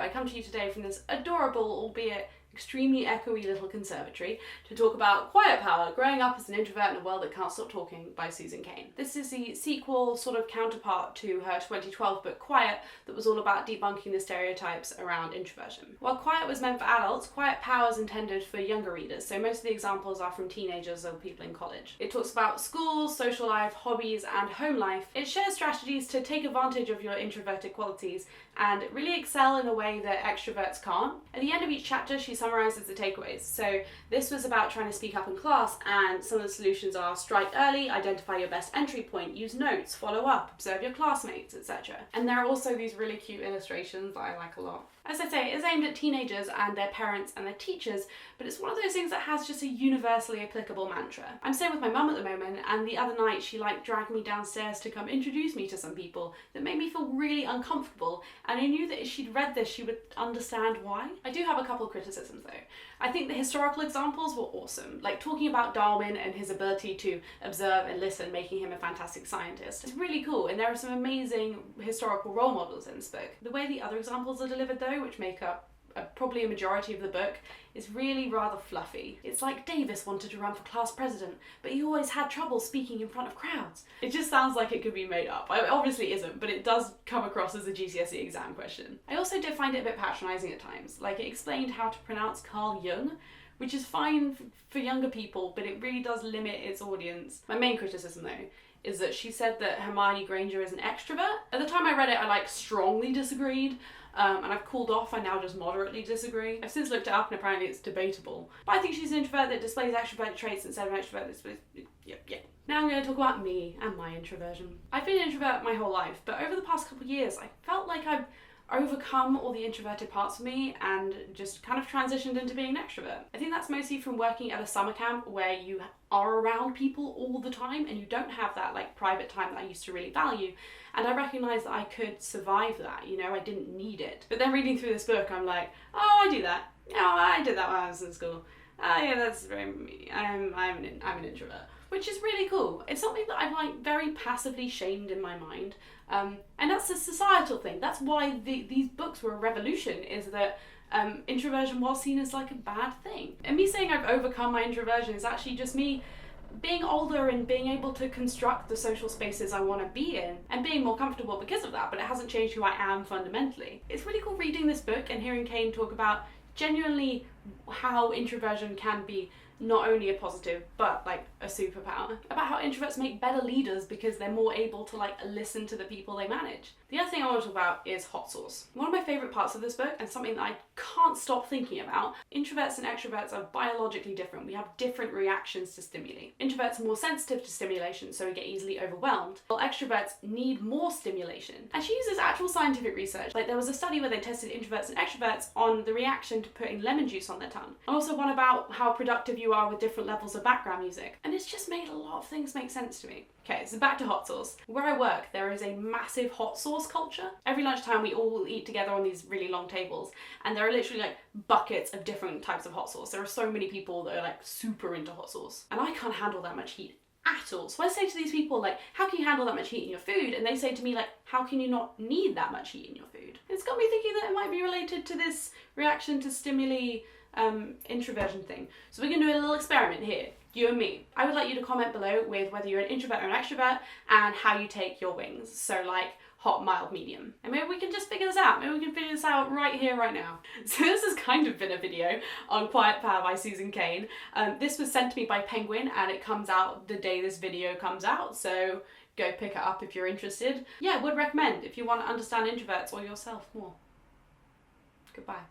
I come to you today from this adorable, albeit extremely echoey little conservatory to talk about Quiet Power, Growing Up as an Introvert in a World That Can't Stop Talking by Susan Cain. This is the sequel, sort of counterpart to her 2012 book Quiet, that was all about debunking the stereotypes around introversion. While Quiet was meant for adults, Quiet Power is intended for younger readers, so most of the examples are from teenagers or people in college. It talks about schools, social life, hobbies, and home life. It shares strategies to take advantage of your introverted qualities and really excel in a way that extroverts can't. At the end of each chapter, she summarises the takeaways. So this was about trying to speak up in class, and some of the solutions are: strike early, identify your best entry point, use notes, follow up, observe your classmates, etc. And there are also these really cute illustrations that I like a lot. As I say, it's aimed at teenagers and their parents and their teachers, but it's one of those things that has just a universally applicable mantra. I'm staying with my mum at the moment, and the other night she dragged me downstairs to come introduce me to some people that made me feel really uncomfortable, and I knew that if she'd read this she would understand why. I do have a couple of criticisms though. I think the historical examples were awesome, like talking about Darwin and his ability to observe and listen, making him a fantastic scientist. It's really cool, and there are some amazing historical role models in this book. The way the other examples are delivered though, which make up probably a majority of the book, is really rather fluffy. It's like Davis wanted to run for class president, but he always had trouble speaking in front of crowds. It just sounds like it could be made up. It obviously isn't, but it does come across as a GCSE exam question. I also did find it a bit patronising at times. Like, it explained how to pronounce Carl Jung, which is fine for younger people, but it really does limit its audience. My main criticism though is that she said that Hermione Granger is an extrovert. At the time I read it, I strongly disagreed. And I've cooled off, I now just moderately disagree. I've since looked it up and apparently it's debatable. But I think she's an introvert that displays extroverted traits instead of an extrovert that displays... yeah. Now I'm going to talk about me and my introversion. I've been an introvert my whole life, but over the past couple of years I felt like I've overcome all the introverted parts of me and just kind of transitioned into being an extrovert. I think that's mostly from working at a summer camp where you are around people all the time and you don't have that private time that I used to really value, and I recognised that I could survive that, I didn't need it. But then reading through this book I'm like, oh, I do that. Oh, I did that when I was in school. Oh yeah, that's very me. I'm an introvert. Which is really cool. It's something that I've very passively shamed in my mind. And that's a societal thing. That's why these books were a revolution, is that introversion was seen as a bad thing. And me saying I've overcome my introversion is actually just me being older and being able to construct the social spaces I want to be in and being more comfortable because of that, but it hasn't changed who I am fundamentally. It's really cool reading this book and hearing Cain talk about genuinely how introversion can be not only a positive, but a superpower. About how introverts make better leaders because they're more able to listen to the people they manage. The other thing I want to talk about is hot sauce. One of my favourite parts of this book, and something that I can't stop thinking about: introverts and extroverts are biologically different. We have different reactions to stimuli. Introverts are more sensitive to stimulation, so we get easily overwhelmed, while extroverts need more stimulation. And she uses actual scientific research. There was a study where they tested introverts and extroverts on the reaction to putting lemon juice on their tongue. And also one about how productive you are with different levels of background music. And it's just made a lot of things make sense to me. Okay, so back to hot sauce. Where I work, there is a massive hot sauce culture. Every lunchtime we all eat together on these really long tables, and there are literally buckets of different types of hot sauce. There are so many people that are super into hot sauce, and I can't handle that much heat at all. So I say to these people, how can you handle that much heat in your food? And they say to me, how can you not need that much heat in your food? And it's got me thinking that it might be related to this reaction to stimuli introversion thing. So we're going to do a little experiment here, you and me. I would like you to comment below with whether you're an introvert or an extrovert and how you take your wings. So hot, mild, medium. And maybe we can just figure this out. Maybe we can figure this out right here, right now. So this has kind of been a video on Quiet Power by Susan Cain. This was sent to me by Penguin, and it comes out the day this video comes out. So go pick it up if you're interested. Yeah, would recommend if you want to understand introverts or yourself more. Goodbye.